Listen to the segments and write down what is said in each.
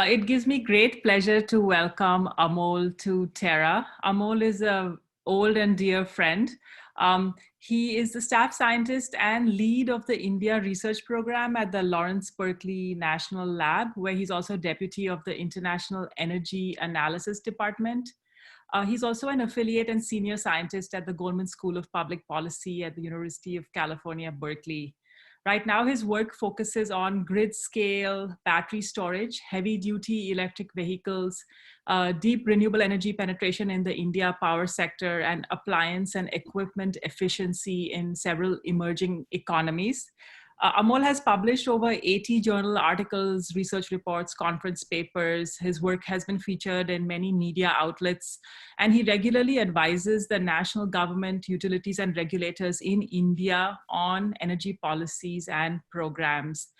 It gives me great pleasure to welcome Amol to Terra. Amol is an old and dear friend. He is the staff scientist and lead of the India research program at the Lawrence Berkeley National Lab, where he's also deputy of the International Energy Analysis Department. He's also an affiliate and senior scientist at the Goldman School of Public Policy at the University of California, Berkeley. Right now, his work focuses on grid scale, battery storage, heavy duty electric vehicles, deep renewable energy penetration in the India power sector, and appliance and equipment efficiency in several emerging economies. Amol has published over 80 journal articles, research reports, conference papers. His work has been featured in many media outlets, and he regularly advises the national government, utilities, and regulators in India on energy policies and programs.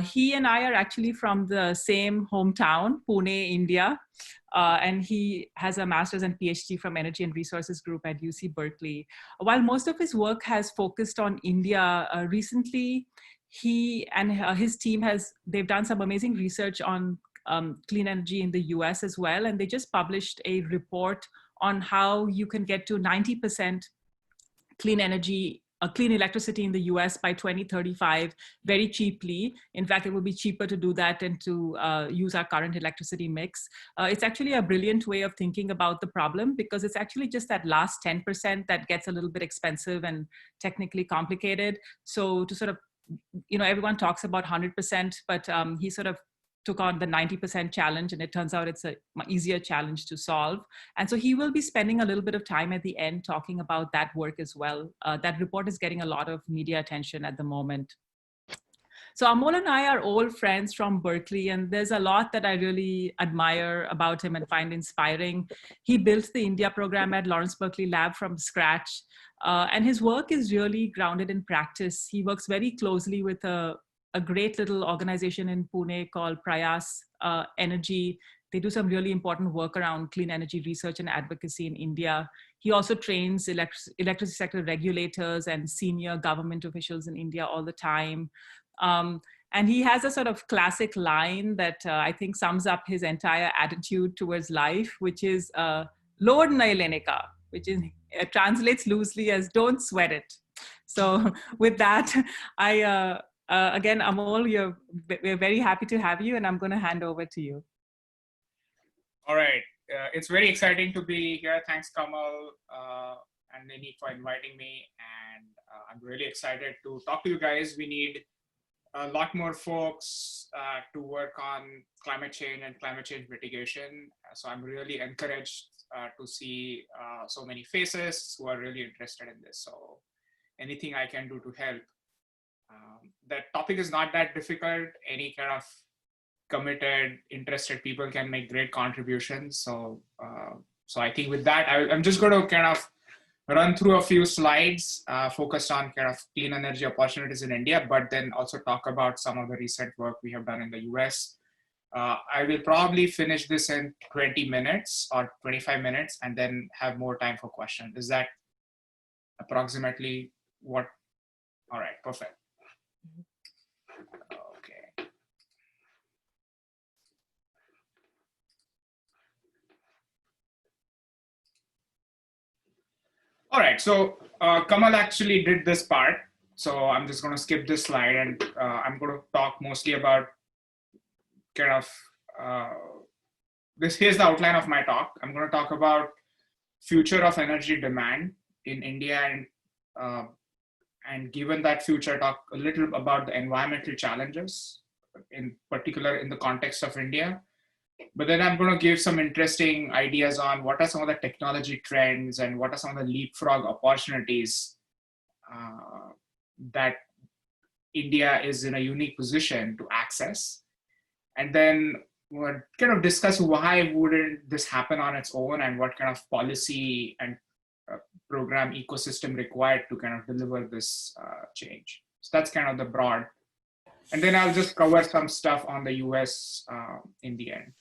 He and I are actually from the same hometown, Pune, India, and he has a master's and PhD from Energy and Resources Group at UC Berkeley. While most of his work has focused on India, recently he and his team they've done some amazing research on clean energy in the US as well, and they just published a report on how you can get to 90% clean energy, clean electricity in the US by 2035 very cheaply. In fact, it will be cheaper to do that and to use our current electricity mix. It's actually a brilliant way of thinking about the problem, because it's actually just that last 10% that gets a little bit expensive and technically complicated. So to sort of, everyone talks about 100%, but he sort of took on the 90% challenge, and it turns out it's an easier challenge to solve. And so he will be spending a little bit of time at the end talking about that work as well. That report is getting a lot of media attention at the moment. So Amol and I are old friends from Berkeley, and there's a lot that I really admire about him and find inspiring. He built the India program at Lawrence Berkeley Lab from scratch, and his work is really grounded in practice. He works very closely with a great little organization in Pune called Prayas Energy. They do some really important work around clean energy research and advocacy in India. He also trains electricity sector regulators and senior government officials in India all the time. And he has a sort of classic line that I think sums up his entire attitude towards life, which is "Load nahi lene ka," which translates loosely as "don't sweat it." So with that, again, Amol, we're very happy to have you, and I'm going to hand over to you. All right. It's very exciting to be here. Thanks, Kamal and Nini, for inviting me. And I'm really excited to talk to you guys. We need a lot more folks to work on climate change and climate change mitigation. So I'm really encouraged to see so many faces who are really interested in this. So anything I can do to help. That topic is not that difficult. Any kind of committed, interested people can make great contributions. So, so I think with that, I'm just going to kind of run through a few slides focused on kind of clean energy opportunities in India, but then also talk about some of the recent work we have done in the US. I will probably finish this in 20 minutes or 25 minutes and then have more time for questions. Is that approximately what? All right, perfect. Okay. All right, so Kamal actually did this part. So I'm just going to skip this slide, and I'm going to talk mostly about kind of here's the outline of my talk. I'm going to talk about future of energy demand in India, and given that future, talk a little about the environmental challenges, in particular in the context of India. But then I'm going to give some interesting ideas on what are some of the technology trends and what are some of the leapfrog opportunities that India is in a unique position to access. And then we'll kind of discuss why wouldn't this happen on its own, and what kind of policy and program ecosystem required to kind of deliver this change. So that's kind of the broad. And then I'll just cover some stuff on the US in the end.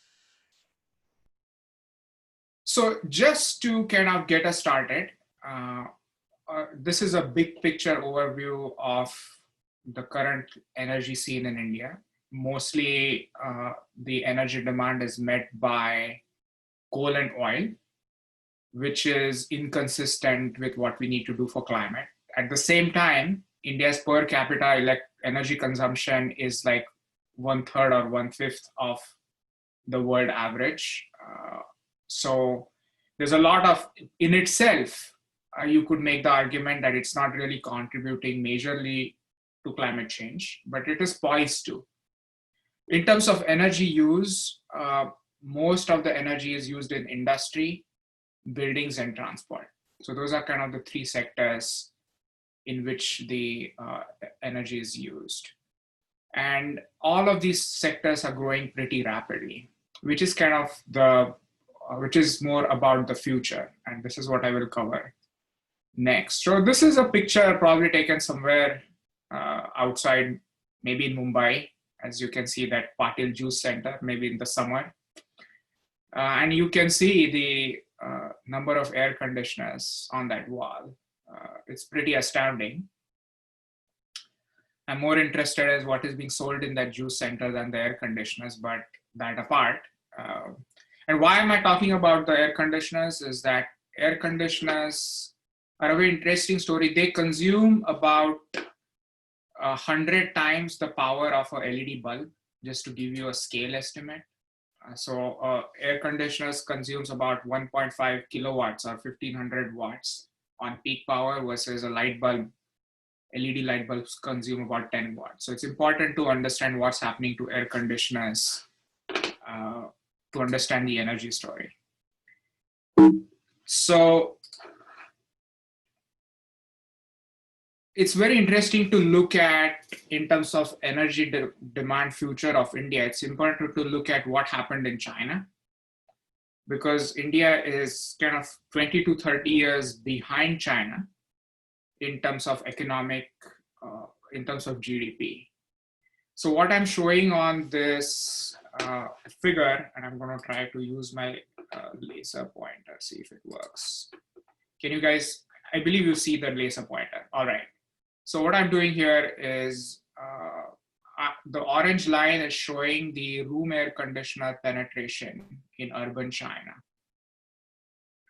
So just to kind of get us started, this is a big picture overview of the current energy scene in India. mostly the energy demand is met by coal and oil, which is inconsistent with what we need to do for climate. At the same time, India's per capita energy consumption is like 1/3 or 1/5 of the world average. So there's a lot of, in itself, you could make the argument that it's not really contributing majorly to climate change, but it is poised to. In terms of energy use, most of the energy is used in industry, buildings, and transport. So those are kind of the three sectors in which the energy is used. And all of these sectors are growing pretty rapidly, which is kind of which is more about the future. And this is what I will cover next. So this is a picture probably taken somewhere outside, maybe in Mumbai, as you can see that Patil Juice Center, maybe in the summer. And you can see the number of air conditioners on that wall. It's pretty astounding. I'm more interested as what is being sold in that juice center than the air conditioners, but that apart. And why am I talking about the air conditioners is that air conditioners are a very interesting story. They consume about 100 times the power of a LED bulb, just to give you a scale estimate. So air conditioners consumes about 1.5 kilowatts or 1500 watts on peak power versus a light bulb. LED light bulbs consume about 10 watts. So it's important to understand what's happening to air conditioners to understand the energy story. So it's very interesting to look at, in terms of energy demand future of India, it's important to look at what happened in China, because India is kind of 20 to 30 years behind China in terms of economic, in terms of GDP. So what I'm showing on this figure, and I'm going to try to use my laser pointer, see if it works. Can you guys, I believe you see the laser pointer. All right. So what I'm doing here is the orange line is showing the room air conditioner penetration in urban China.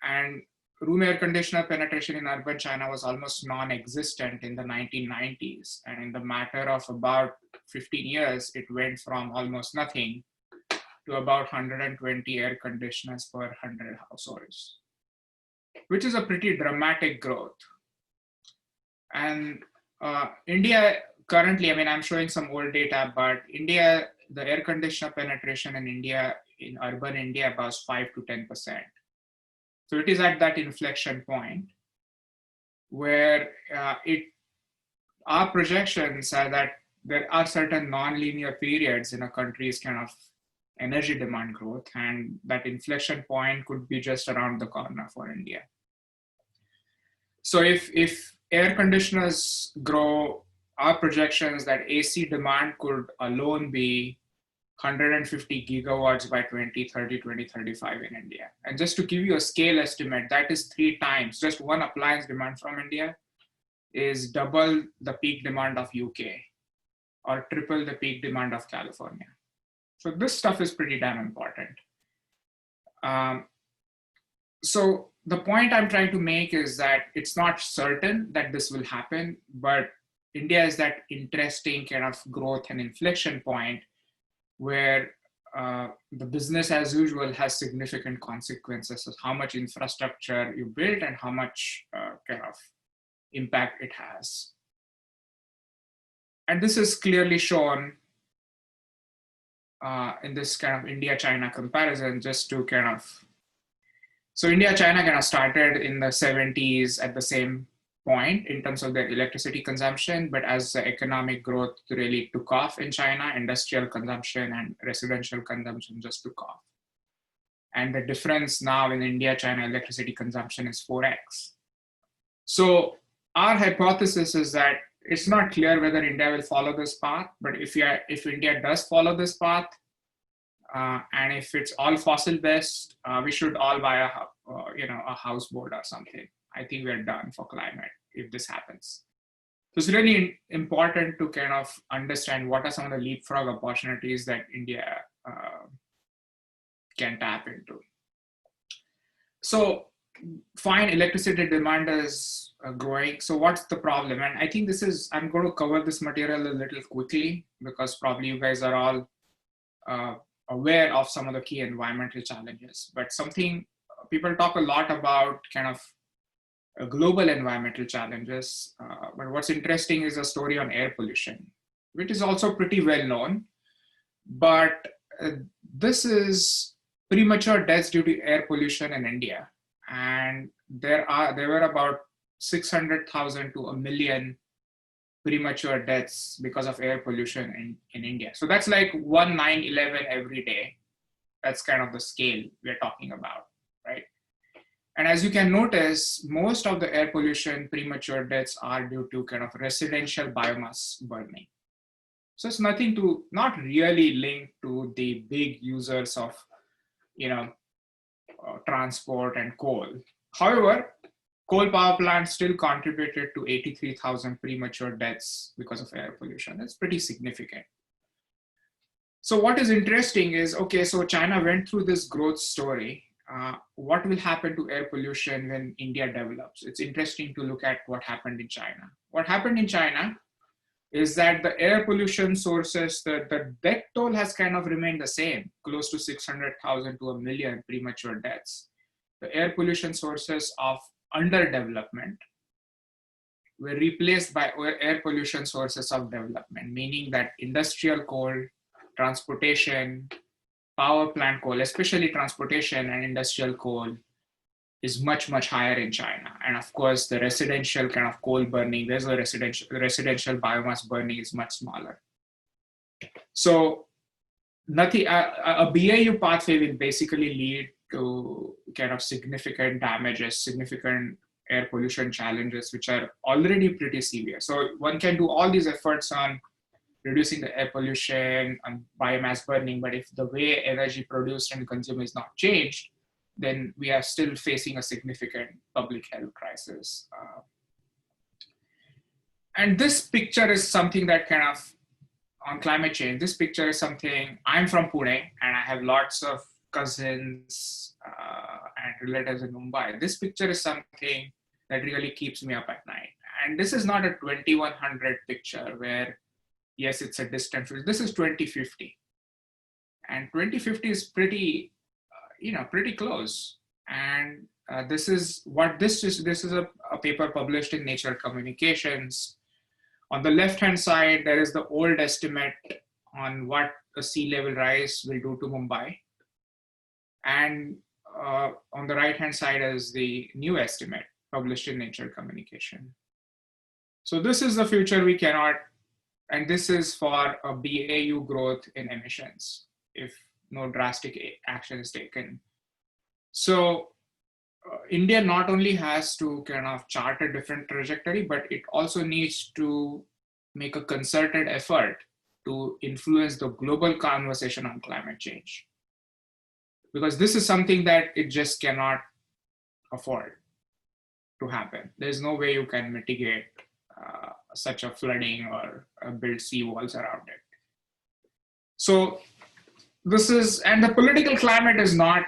And room air conditioner penetration in urban China was almost non-existent in the 1990s. And in the matter of about 15 years, it went from almost nothing to about 120 air conditioners per 100 households, which is a pretty dramatic growth. And India currently, I mean, I'm showing some old data, but India, the air conditioner penetration in India, in urban India, about 5 to 10%. So it is at that inflection point where our projections are that there are certain non-linear periods in a country's kind of energy demand growth, and that inflection point could be just around the corner for India. So if air conditioners grow, our projections that AC demand could alone be 150 gigawatts by 2030, 2035 in India. And just to give you a scale estimate, that is 3 times, just one appliance demand from India is double the peak demand of UK or triple the peak demand of California. So this stuff is pretty damn important. So the point I'm trying to make is that it's not certain that this will happen, but India is that interesting kind of growth and inflection point where the business as usual has significant consequences of how much infrastructure you build and how much kind of impact it has. And this is clearly shown in this kind of India-China comparison, just to kind of, so India-China kind of started in the 70s at the same point in terms of their electricity consumption, but as the economic growth really took off in China, industrial consumption and residential consumption just took off. And the difference now in India-China electricity consumption is 4x. So our hypothesis is that it's not clear whether India will follow this path, but if India does follow this path, and if it's all fossil-based, we should all buy a houseboat or something. I think we're done for climate if this happens. So it's really important to kind of understand what are some of the leapfrog opportunities that India can tap into. So fine, electricity demand is growing. So what's the problem? And I think I'm going to cover this material a little quickly because probably you guys are all aware of some of the key environmental challenges. But something people talk a lot about kind of global environmental challenges. But what's interesting is a story on air pollution, which is also pretty well known. But this is premature deaths due to air pollution in India. And there were about 600,000 to a million premature deaths because of air pollution in India. So that's like 9/11 every day. That's kind of the scale we're talking about, right? And as you can notice, most of the air pollution premature deaths are due to kind of residential biomass burning. So it's not really linked to the big users of, transport and coal. However, coal power plants still contributed to 83,000 premature deaths because of air pollution. That's pretty significant. So what is interesting is, okay, so China went through this growth story. What will happen to air pollution when India develops? It's interesting to look at what happened in China. What happened in China is that the air pollution sources, the death toll has kind of remained the same, close to 600,000 to a million premature deaths. The air pollution sources of underdevelopment were replaced by air pollution sources of development, meaning that industrial coal, transportation, power plant coal, especially transportation and industrial coal, is much, much higher in China. And of course, the residential kind of coal burning, there's a residential biomass burning is much smaller. So a BAU pathway will basically lead to kind of significant damages, significant air pollution challenges, which are already pretty severe. So one can do all these efforts on reducing the air pollution and biomass burning, but if the way energy produced and consumed is not changed, then we are still facing a significant public health crisis. And this picture is something that kind of, on climate change, this picture is something, I'm from Pune, and I have lots of cousins and relatives in Mumbai. This picture is something that really keeps me up at night. And this is not a 2100 picture where, yes, it's a distant future. This is 2050. And 2050 is pretty close. And this is a paper published in Nature Communications. On the left-hand side, there is the old estimate on what a sea level rise will do to Mumbai. And on the right-hand side is the new estimate published in Nature Communication. So this is the future we cannot, and this is for a BAU growth in emissions if no drastic action is taken. So India not only has to kind of chart a different trajectory, but it also needs to make a concerted effort to influence the global conversation on climate change. Because this is something that it just cannot afford to happen. There's no way you can mitigate such a flooding or build seawalls around it. So and the political climate is not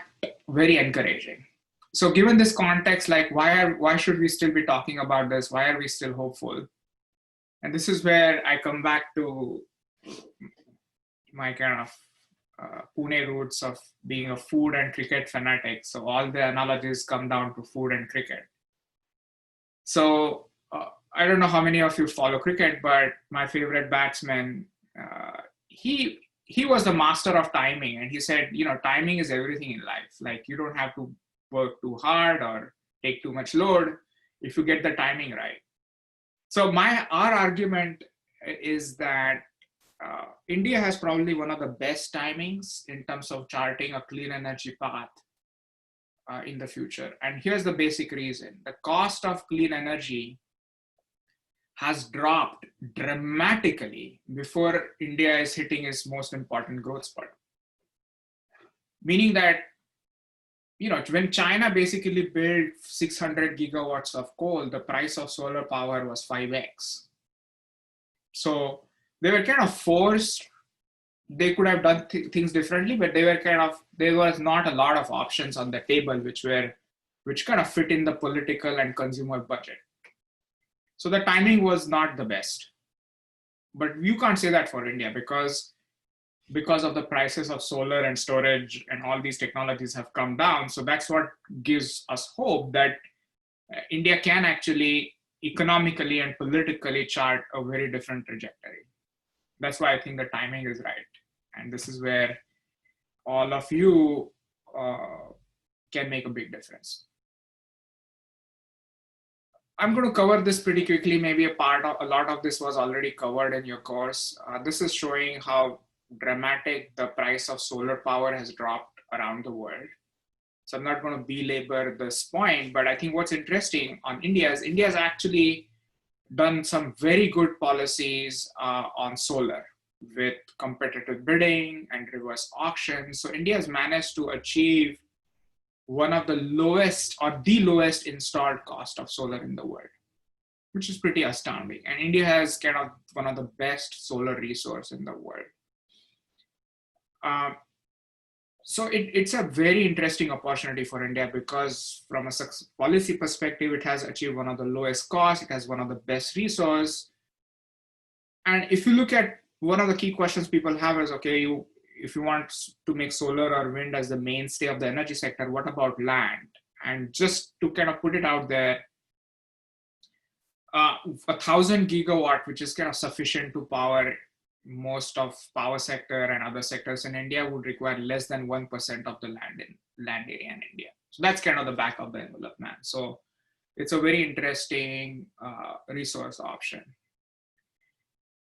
very encouraging. So given this context, like why should we still be talking about this? Why are we still hopeful? And this is where I come back to my kind of Pune roots of being a food and cricket fanatic. So all the analogies come down to food and cricket. So I don't know how many of you follow cricket, but my favorite batsman, he was the master of timing. And he said, timing is everything in life. Like you don't have to work too hard or take too much load if you get the timing right. So our argument is that India has probably one of the best timings in terms of charting a clean energy path in the future. And here's the basic reason. The cost of clean energy has dropped dramatically before India is hitting its most important growth spurt. Meaning that, when China basically built 600 gigawatts of coal, the price of solar power was 5x. So they were kind of forced. They could have done things differently, but they were kind of, there was not a lot of options on the table which kind of fit in the political and consumer budget. So the timing was not the best. But you can't say that for India because of the prices of solar and storage and all these technologies have come down. So that's what gives us hope that India can actually economically and politically chart a very different trajectory. That's why I think the timing is right. And this is where all of you can make a big difference. I'm going to cover this pretty quickly. Maybe a lot of this was already covered in your course. This is showing how dramatic the price of solar power has dropped around the world. So I'm not going to belabor this point, but I think what's interesting on India is India has actually done some very good policies on solar with competitive bidding and reverse auctions. So India has managed to achieve one of the lowest or the lowest installed cost of solar in the world, which is pretty astounding. And India has kind of one of the best solar resource in the world. So it's a very interesting opportunity for India because from a policy perspective, it has achieved one of the lowest costs. It has one of the best resource. And if you look at one of the key questions people have is, okay, if you want to make solar or wind as the mainstay of the energy sector, what about land? And just to kind of put it out there, 1,000 gigawatt, which is kind of sufficient to power most of power sector and other sectors in India, would require less than 1% of the land area in India. So that's kind of the back of the envelope, man. So it's a very interesting resource option.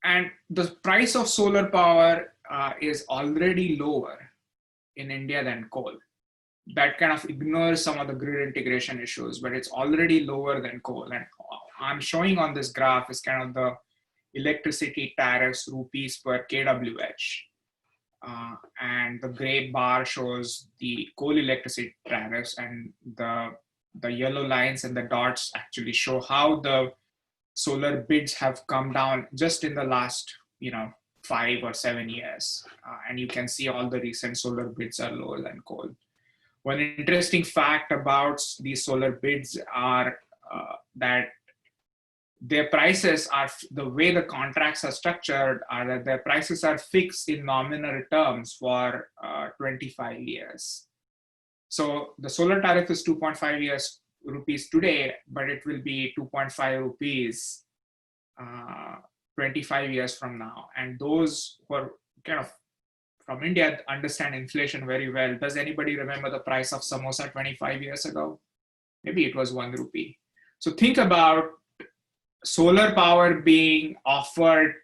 And the price of solar power is already lower in India than coal. That kind of ignores some of the grid integration issues, but it's already lower than coal. And I'm showing on this graph is kind of the electricity tariffs rupees per kWh. And the gray bar shows the coal electricity tariffs, and the yellow lines and the dots actually show how the solar bids have come down just in the last 5 or 7 years. And you can see all the recent solar bids are lower than coal. One interesting fact about these solar bids are that their prices are, the way the contracts are structured, are that their prices are fixed in nominal terms for 25 years. So the solar tariff is 2.5 years rupees today, but it will be 2.5 rupees 25 years from now. And those who are kind of from India understand inflation very well. Does anybody remember the price of samosa 25 years ago? Maybe it was 1 rupee. So think about solar power being offered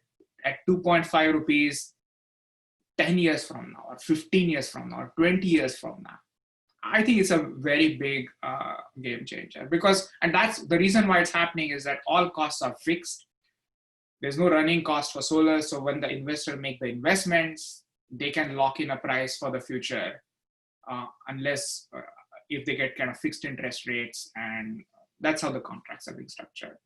at 2.5 rupees 10 years from now, or 15 years from now, or 20 years from now. I think it's a very big game changer and that's the reason why it's happening is that all costs are fixed. There's no running cost for solar. So when the investor make the investments, they can lock in a price for the future unless if they get kind of fixed interest rates, and that's how the contracts are being structured.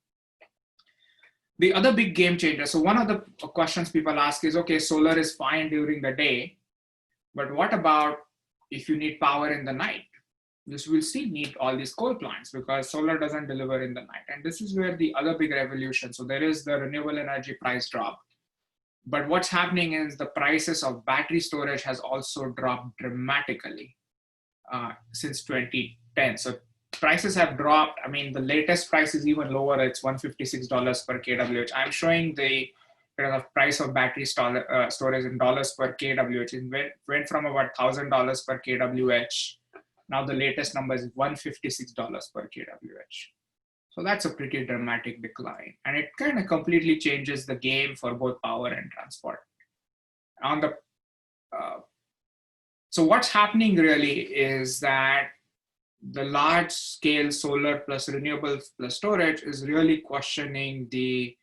The other big game changer. So one of the questions people ask is, okay, solar is fine during the day, but what about if you need power in the night? This will still need all these coal plants because solar doesn't deliver in the night. And this is where the other big revolution. So there is the renewable energy price drop. But what's happening is the prices of battery storage has also dropped dramatically since 2010. So prices have dropped. I mean, the latest price is even lower. It's $156 per kWh. I'm showing the kind of price of battery storage in dollars per kWh. It went from about $1,000 per kWh. Now the latest number is $156 per kWh. So that's a pretty dramatic decline. And it kind of completely changes the game for both power and transport. So what's happening really is that the large scale solar plus renewables plus storage is really questioning the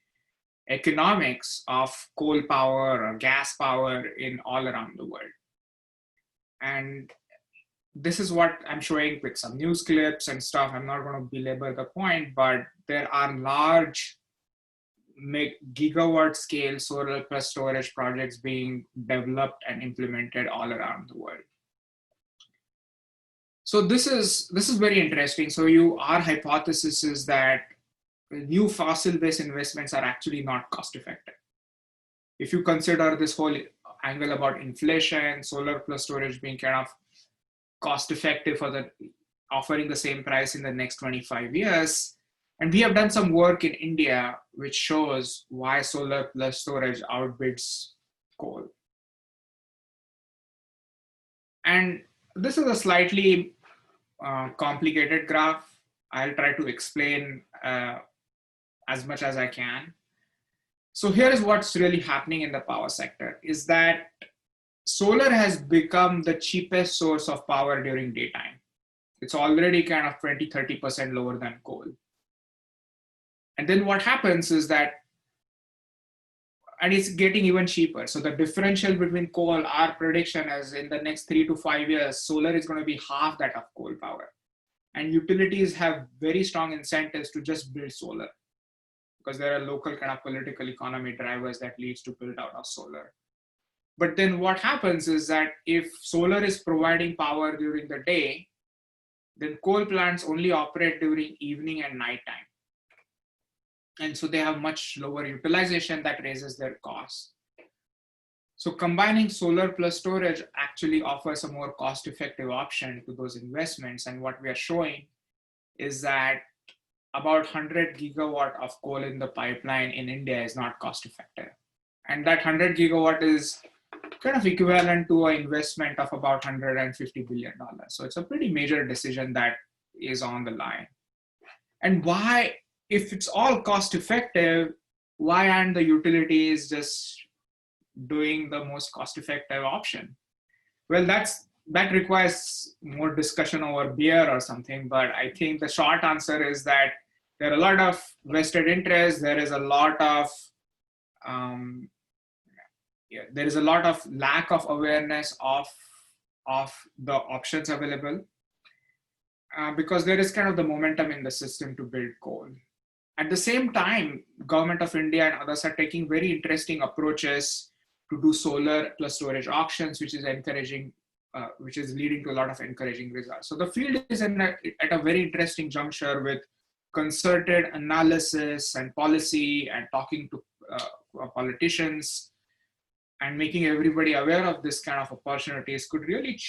economics of coal power or gas power in all around the world. And this is what I'm showing with some news clips and stuff. I'm not going to belabor the point, but there are large gigawatt scale solar plus storage projects being developed and implemented all around the world. So this is very interesting. So our hypothesis is that new fossil-based investments are actually not cost effective. If you consider this whole angle about inflation, solar plus storage being kind of cost effective for offering the same price in the next 25 years. And we have done some work in India which shows why solar plus storage outbids coal. And this is a slightly complicated graph. I'll try to explain as much as I can. So here is what's really happening in the power sector is that solar has become the cheapest source of power during daytime. It's already kind of 20-30% lower than coal. And then what happens is that, and it's getting even cheaper. So the differential between coal, our prediction is in the next 3 to 5 years, solar is going to be half that of coal power. And utilities have very strong incentives to just build solar because there are local kind of political economy drivers that leads to build out of solar. But then what happens is that if solar is providing power during the day, then coal plants only operate during evening and nighttime. And so they have much lower utilization that raises their costs. So combining solar plus storage actually offers a more cost-effective option to those investments. And what we are showing is that about 100 gigawatt of coal in the pipeline in India is not cost-effective. And that 100 gigawatt is kind of equivalent to an investment of about $150 billion. So it's a pretty major decision that is on the line. And why, if it's all cost-effective, why aren't the utilities just doing the most cost-effective option? Well, that requires more discussion over beer or something, but I think the short answer is that there are a lot of vested interests. There is a lot of lack of awareness of the options available because there is kind of the momentum in the system to build coal. At the same time, Government of India and others are taking very interesting approaches to do solar plus storage auctions, which is encouraging, which is leading to a lot of encouraging results. So the field is at a very interesting juncture with concerted analysis and policy and talking to politicians and making everybody aware of this kind of opportunities could really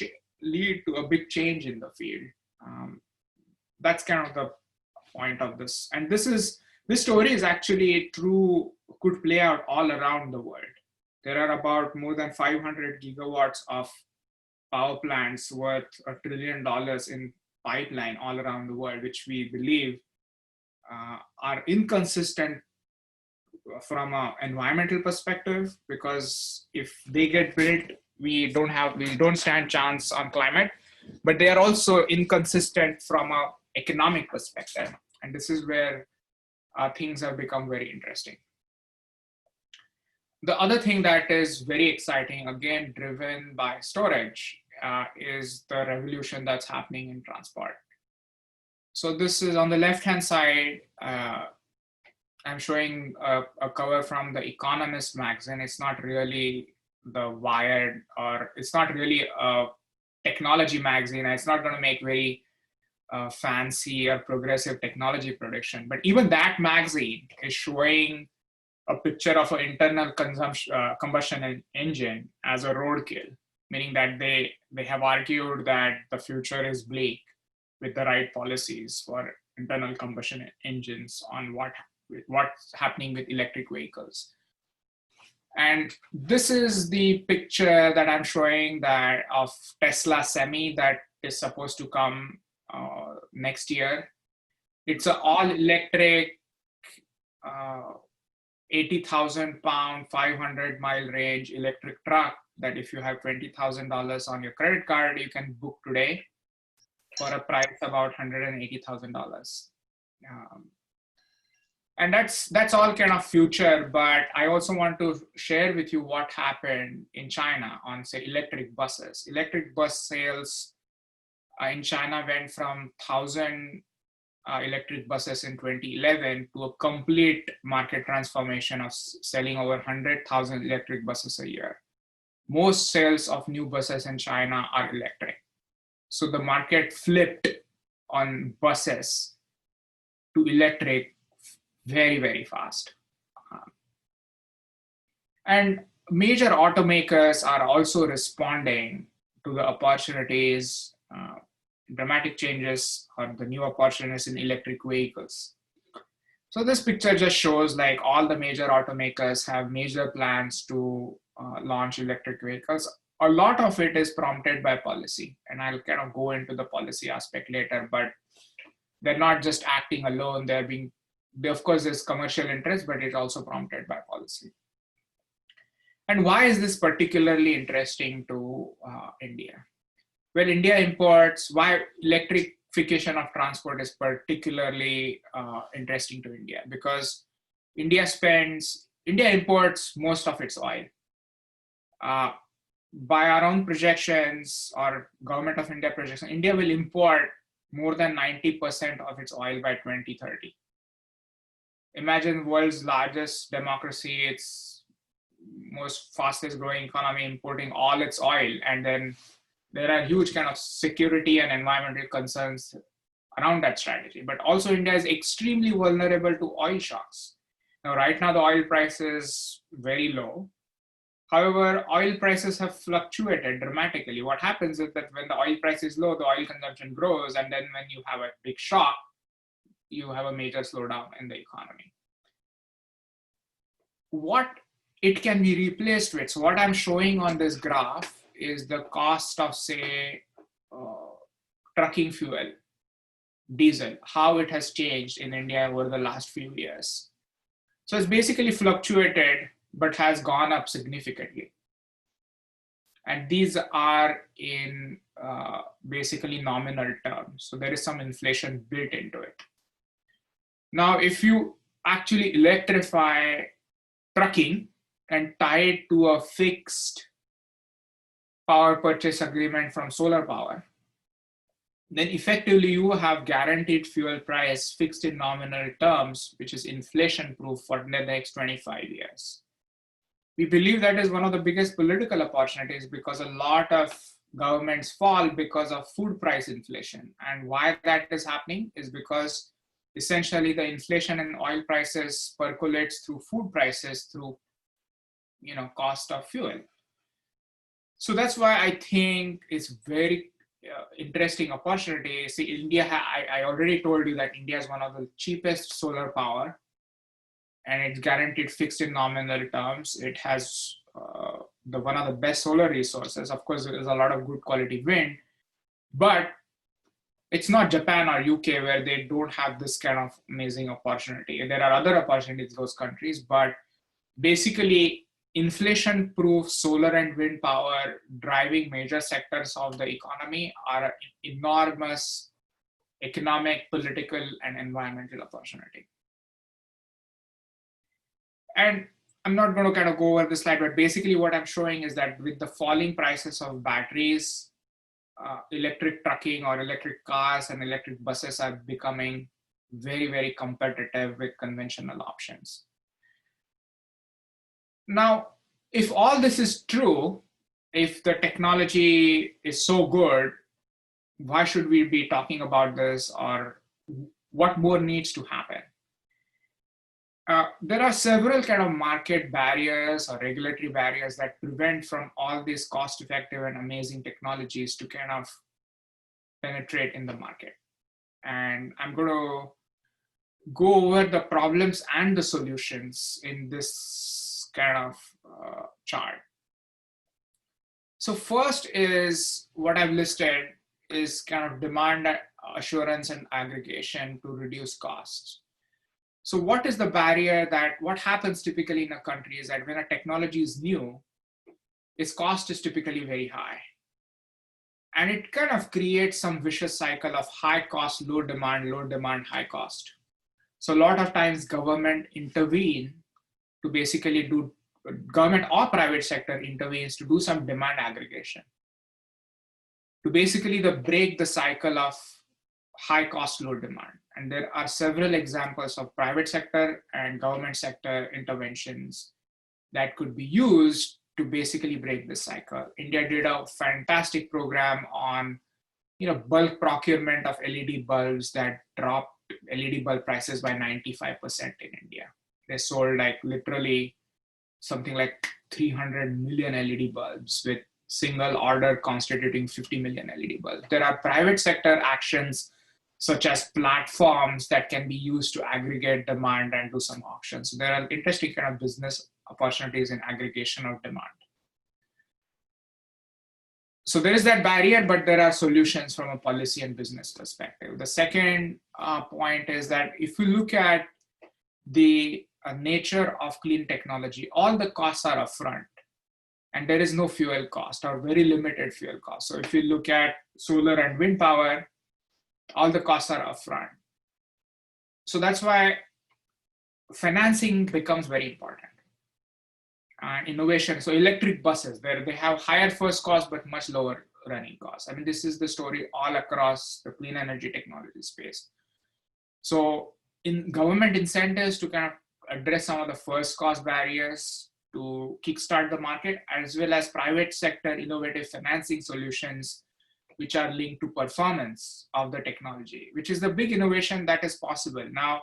lead to a big change in the field. That's kind of the point of this. And this story is actually true, could play out all around the world. There are about more than 500 gigawatts of power plants worth $1 trillion in pipeline all around the world, which we believe are inconsistent from an environmental perspective, because if they get built, we don't stand chance on climate, but they are also inconsistent from an economic perspective. And this is where things have become very interesting. The other thing that is very exciting, again, driven by storage, is the revolution that's happening in transport. So this is on the left-hand side, I'm showing a cover from The Economist magazine. It's not really The Wired, or it's not really a technology magazine. It's not going to make very fancy or progressive technology prediction. But even that magazine is showing a picture of an internal combustion engine as a roadkill, meaning that they have argued that the future is bleak with the right policies for internal combustion engines on what's happening with electric vehicles. And this is the picture that I'm showing that of Tesla Semi that is supposed to come next year. It's an all-electric 80,000 pound, 500-mile range electric truck that if you have $20,000 on your credit card, you can book today for a price about $180,000. And that's all kind of future, but I also want to share with you what happened in China on, say, electric buses. Electric bus sales in China went from 1,000 electric buses in 2011 to a complete market transformation of selling over 100,000 electric buses a year. Most sales of new buses in China are electric. So the market flipped on buses to electric very, very fast. And major automakers are also responding to the opportunities, dramatic changes or the new opportunities in electric vehicles. So this picture just shows like all the major automakers have major plans to launch electric vehicles. A lot of it is prompted by policy, and I'll kind of go into the policy aspect later, but they're not just acting alone. Of course, there's commercial interest, but it's also prompted by policy. And why is this particularly interesting to India? Well, why electrification of transport is particularly interesting to India, because India imports most of its oil. By our own projections or Government of India projections, India will import more than 90% of its oil by 2030. Imagine world's largest democracy, its most fastest growing economy importing all its oil, and then there are huge kind of security and environmental concerns around that strategy. But also India is extremely vulnerable to oil shocks. Now, right now the oil price is very low. However, oil prices have fluctuated dramatically. What happens is that when the oil price is low, the oil consumption grows, and then when you have a big shock, you have a major slowdown in the economy. What it can be replaced with, so what I'm showing on this graph is the cost of, say, trucking fuel, diesel, how it has changed in India over the last few years. So it's basically fluctuated, but has gone up significantly. And these are in basically nominal terms. So there is some inflation built into it. Now, if you actually electrify trucking and tie it to a fixed power purchase agreement from solar power, then effectively you have guaranteed fuel price fixed in nominal terms, which is inflation proof for the next 25 years. We believe that is one of the biggest political opportunities, because a lot of governments fall because of food price inflation. And why that is happening is because essentially the inflation in oil prices percolates through food prices through cost of fuel. So that's why I think it's very interesting opportunity. See, India, I already told you that India is one of the cheapest solar power, and it's guaranteed fixed in nominal terms. It has one of the best solar resources. Of course, there's a lot of good quality wind, but it's not Japan or UK where they don't have this kind of amazing opportunity. There are other opportunities in those countries, but basically inflation-proof solar and wind power driving major sectors of the economy are an enormous economic, political, and environmental opportunity. And I'm not going to kind of go over the slide, but basically what I'm showing is that with the falling prices of batteries, electric trucking or electric cars and electric buses are becoming very, very competitive with conventional options. Now, if all this is true, if the technology is so good, why should we be talking about this, or what more needs to happen? There are several kind of market barriers or regulatory barriers that prevent from all these cost-effective and amazing technologies to kind of penetrate in the market. And I'm going to go over the problems and the solutions in this kind of chart. So first is what I've listed is kind of demand assurance and aggregation to reduce costs. So what is the barrier what happens typically in a country is that when a technology is new, its cost is typically very high. And it kind of creates some vicious cycle of high cost, low demand, high cost. So a lot of times government intervene to basically government or private sector intervenes to do some demand aggregation. To basically break the cycle of high cost, low demand. And there are several examples of private sector and government sector interventions that could be used to basically break this cycle. India did a fantastic program on bulk procurement of LED bulbs that dropped LED bulb prices by 95% in India. They sold like literally something like 300 million LED bulbs, with single order constituting 50 million LED bulbs. There are private sector actions such as platforms that can be used to aggregate demand and do some auctions. So there are interesting kind of business opportunities in aggregation of demand. So there is that barrier, but there are solutions from a policy and business perspective. The second point is that if you look at the nature of clean technology, all the costs are upfront, and there is no fuel cost or very limited fuel cost. So if you look at solar and wind power, all the costs are upfront. So that's why financing becomes very important. And innovation, so electric buses, they have higher first cost but much lower running costs. I mean, this is the story all across the clean energy technology space. So in government incentives to kind of address some of the first cost barriers to kickstart the market, as well as private sector innovative financing solutions which are linked to performance of the technology, which is the big innovation that is possible. Now,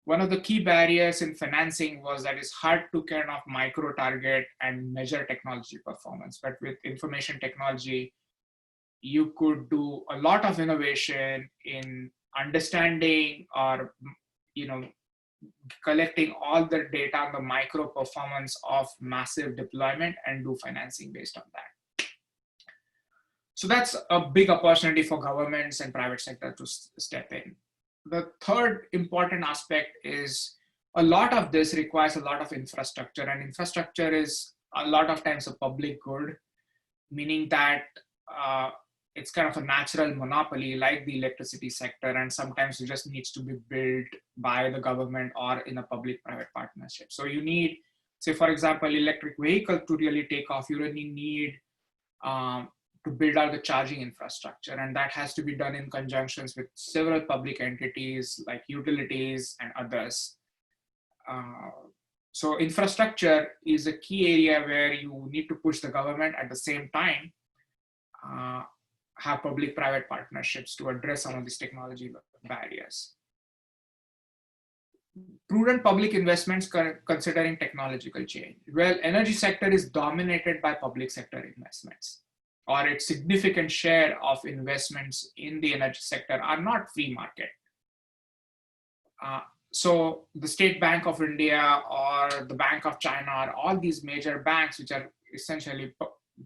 one of the key barriers in financing was that it's hard to kind of micro target and measure technology performance. But with information technology, you could do a lot of innovation in understanding or collecting all the data on the micro performance of massive deployment and do financing based on that. So that's a big opportunity for governments and private sector to step in. The third important aspect is a lot of this requires a lot of infrastructure, and infrastructure is a lot of times a public good, meaning that it's kind of a natural monopoly like the electricity sector, and sometimes it just needs to be built by the government or in a public-private partnership. So you need, say for example, electric vehicle to really take off, you really need to build out the charging infrastructure, and that has to be done in conjunctions with several public entities like utilities and others. So infrastructure is a key area where you need to push the government, at the same time have public-private partnerships to address some of these technology barriers. Prudent public investments considering technological change. Well, energy sector is dominated by public sector investments, or its significant share of investments in the energy sector are not free market. So the State Bank of India or the Bank of China, or all these major banks, which are essentially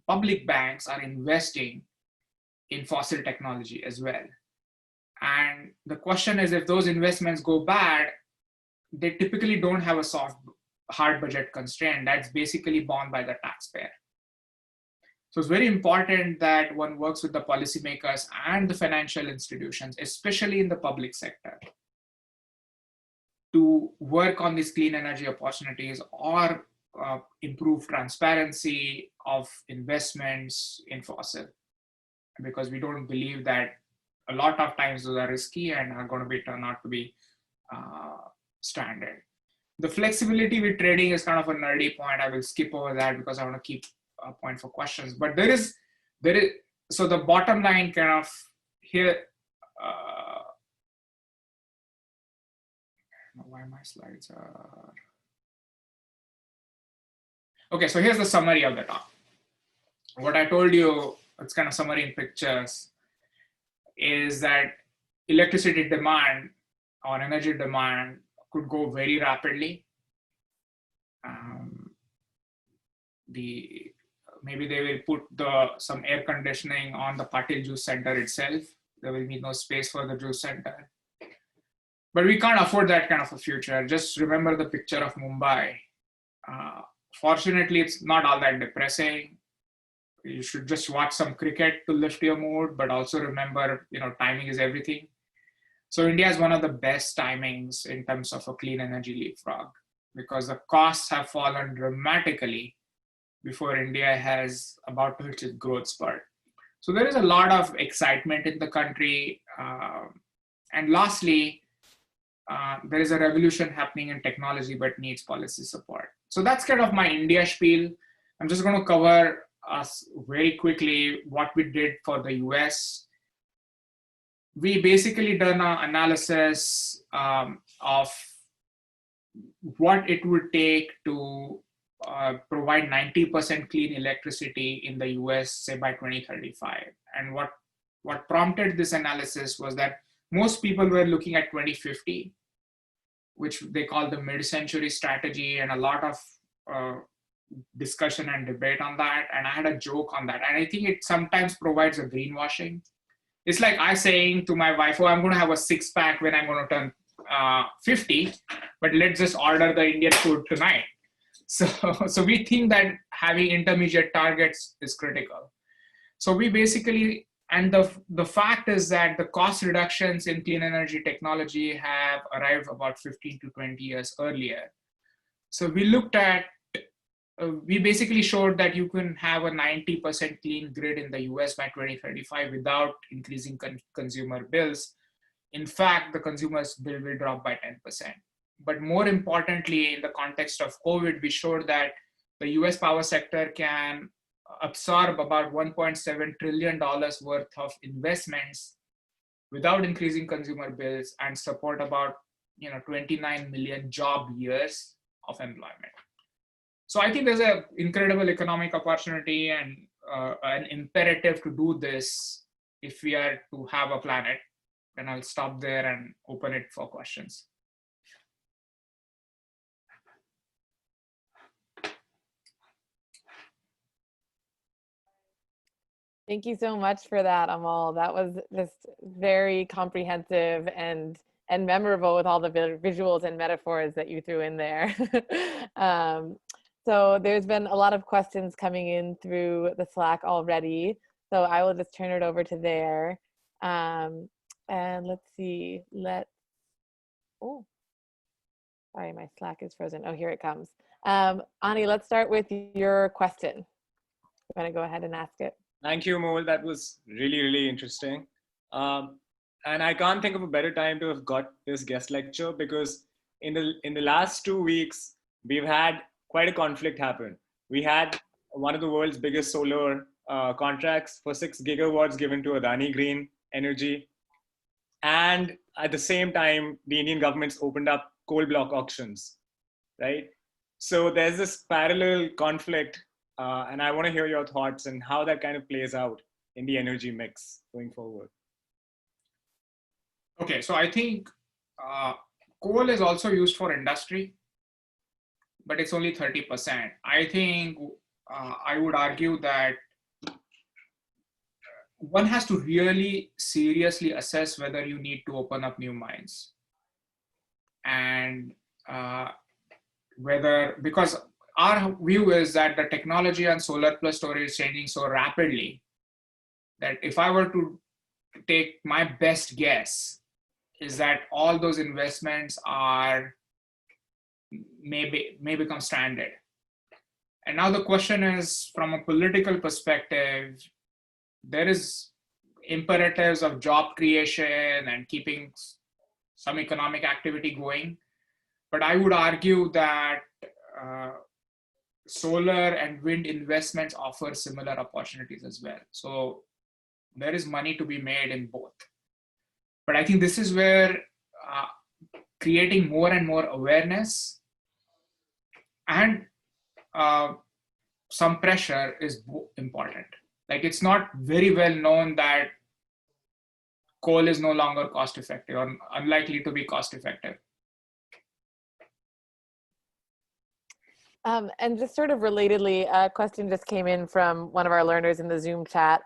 public banks, are investing in fossil technology as well. And the question is, if those investments go bad, they typically don't have a hard budget constraint that's basically borne by the taxpayer. So it's very important that one works with the policymakers and the financial institutions, especially in the public sector, to work on these clean energy opportunities or improve transparency of investments in fossil, because we don't believe that a lot of times those are risky and are going to turn out to be standard. The flexibility with trading is kind of a nerdy point. I will skip over that because I want to keep a point for questions. But there is, so the bottom line kind of here, I don't know why my slides are, okay, so here's the summary of the talk. What I told you, it's kind of summary in pictures, is that electricity demand or energy demand could go very rapidly. Maybe they will put some air conditioning on the Patil Juice Center itself. There will be no space for the juice center. But we can't afford that kind of a future. Just remember the picture of Mumbai. Fortunately, it's not all that depressing. You should just watch some cricket to lift your mood, but also remember, timing is everything. So India is one of the best timings in terms of a clean energy leapfrog, because the costs have fallen dramatically before India has about to hit its growth spurt. So there is a lot of excitement in the country. And lastly, there is a revolution happening in technology but needs policy support. So that's kind of my India spiel. I'm just going to cover us very quickly what we did for the US. We basically done an analysis of what it would take to provide 90% clean electricity in the US, say by 2035. And what prompted this analysis was that most people were looking at 2050, which they call the mid-century strategy, and a lot of discussion and debate on that. And I had a joke on that. And I think it sometimes provides a greenwashing. It's like I saying to my wife, oh, I'm going to have a six-pack when I'm going to turn 50, but let's just order the Indian food tonight. So we think that having intermediate targets is critical. So we basically, and the fact is that the cost reductions in clean energy technology have arrived about 15 to 20 years earlier. So we looked at, we basically showed that you can have a 90% clean grid in the US by 2035 without increasing consumer bills. In fact, the consumer's bill will drop by 10%. But more importantly, in the context of COVID, we showed that the US power sector can absorb about $1.7 trillion worth of investments without increasing consumer bills and support about 29 million job years of employment. So I think there's an incredible economic opportunity and an imperative to do this if we are to have a planet. And I'll stop there and open it for questions. Thank you so much for that, Amol. That was just very comprehensive and memorable with all the visuals and metaphors that you threw in there. So there's been a lot of questions coming in through the Slack already. So I will just turn it over to there. And let's see, oh, sorry, my Slack is frozen. Oh, here it comes. Ani, let's start with your question. You want to go ahead and ask it? Thank you, Amol. That was really, really interesting. And I can't think of a better time to have got this guest lecture because in the last 2 weeks, we've had quite a conflict happen. We had one of the world's biggest solar contracts for 6 gigawatts given to Adani Green Energy. And at the same time, the Indian government's opened up coal block auctions, right? So there's this parallel conflict. And I want to hear your thoughts and how that kind of plays out in the energy mix going forward. Okay, so I think coal is also used for industry, but it's only 30%. I think I would argue that one has to really seriously assess whether you need to open up new mines. And because our view is that the technology on solar plus storage is changing so rapidly that if I were to take my best guess is that all those investments may become stranded. And now the question is, from a political perspective, there is imperatives of job creation and keeping some economic activity going. But I would argue that solar and wind investments offer similar opportunities as well. So there is money to be made in both. But I think this is where creating more and more awareness and some pressure is important. Like, it's not very well known that coal is no longer cost effective or unlikely to be cost effective. And just sort of relatedly, a question just came in from one of our learners in the Zoom chat.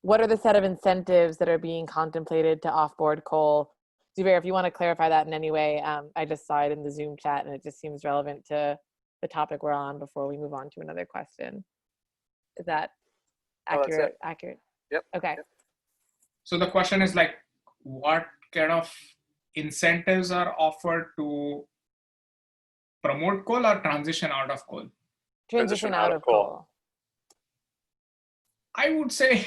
What are the set of incentives that are being contemplated to offboard coal? Zubair, if you want to clarify that in any way, I just saw it in the Zoom chat and it just seems relevant to the topic we're on before we move on to another question. Is that accurate? Accurate. Yep. Okay. Yep. So the question is like, what kind of incentives are offered to promote coal or transition out of coal? Transition out of coal. I would say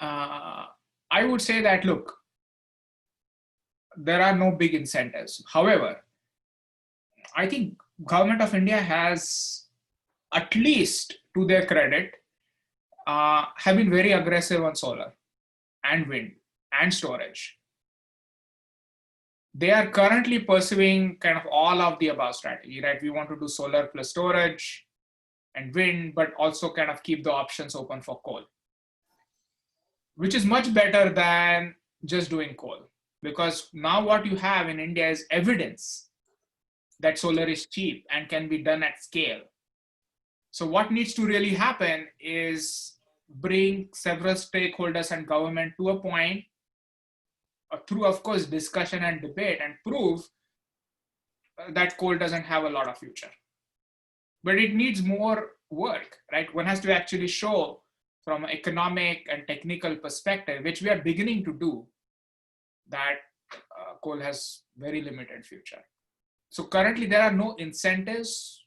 that, look, there are no big incentives. However, I think government of India has, at least to their credit, have been very aggressive on solar and wind and storage. They are currently pursuing kind of all of the above strategy, right? We want to do solar plus storage and wind, but also kind of keep the options open for coal, which is much better than just doing coal. Because now what you have in India is evidence that solar is cheap and can be done at scale. So what needs to really happen is bring several stakeholders and government to a point, through, of course, discussion and debate, and prove that coal doesn't have a lot of future. But it needs more work, right? One has to actually show from an economic and technical perspective, which we are beginning to do, that coal has very limited future. So currently there are no incentives,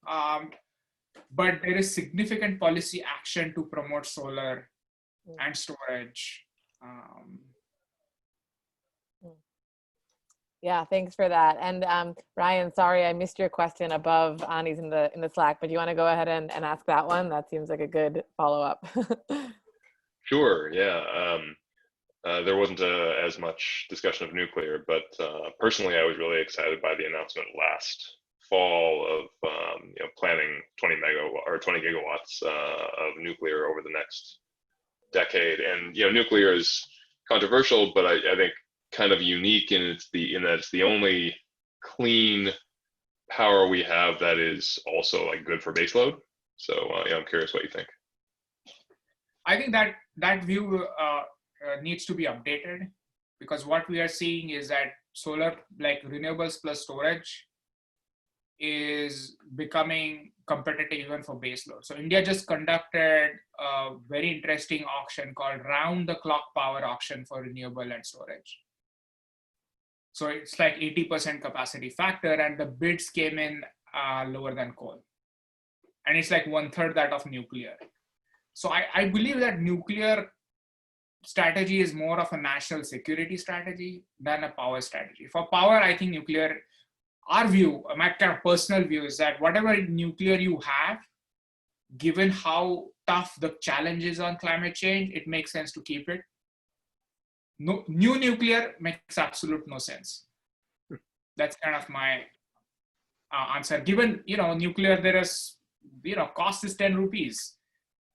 but there is significant policy action to promote solar and storage. Yeah, thanks for that. And Ryan, sorry, I missed your question above Ani's in the Slack, but do you want to go ahead and ask that one? That seems like a good follow-up. Sure, yeah. There wasn't as much discussion of nuclear, but personally, I was really excited by the announcement last fall of planning 20 gigawatts of nuclear over the next decade. And nuclear is controversial, but I think kind of unique in that it's the only clean power we have that is also like good for baseload. So I'm curious what you think. I think that view needs to be updated, because what we are seeing is that solar, like renewables plus storage, is becoming competitive even for baseload. So India just conducted a very interesting auction called round the clock power auction for renewable and storage. So it's like 80% capacity factor, and the bids came in lower than coal. And it's like 1/3 that of nuclear. So I believe that nuclear strategy is more of a national security strategy than a power strategy. For power, I think nuclear, our view, my kind of personal view, is that whatever nuclear you have, given how tough the challenges on climate change, it makes sense to keep it. No, new nuclear makes absolute no sense. That's kind of my answer. Given, nuclear, there is, cost is 10 rupees,